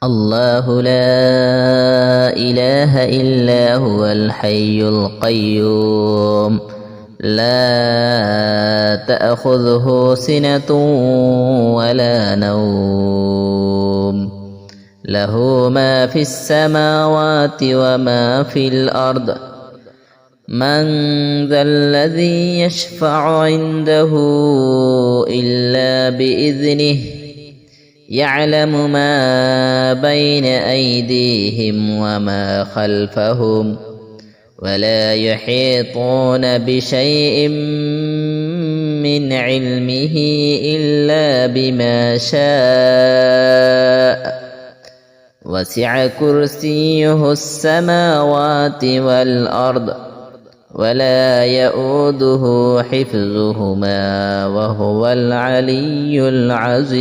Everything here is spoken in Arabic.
الله لا إله إلا هو الحي القيوم لا تأخذه سنة ولا نوم له ما في السماوات وما في الأرض من ذا الذي يشفع عنده إلا بإذنه يعلم ما بين أيديهم وما خلفهم ولا يحيطون بشيء من علمه إلا بما شاء وسع كرسيه السماوات والأرض ولا يؤوده حفظهما وهو العلي العظيم.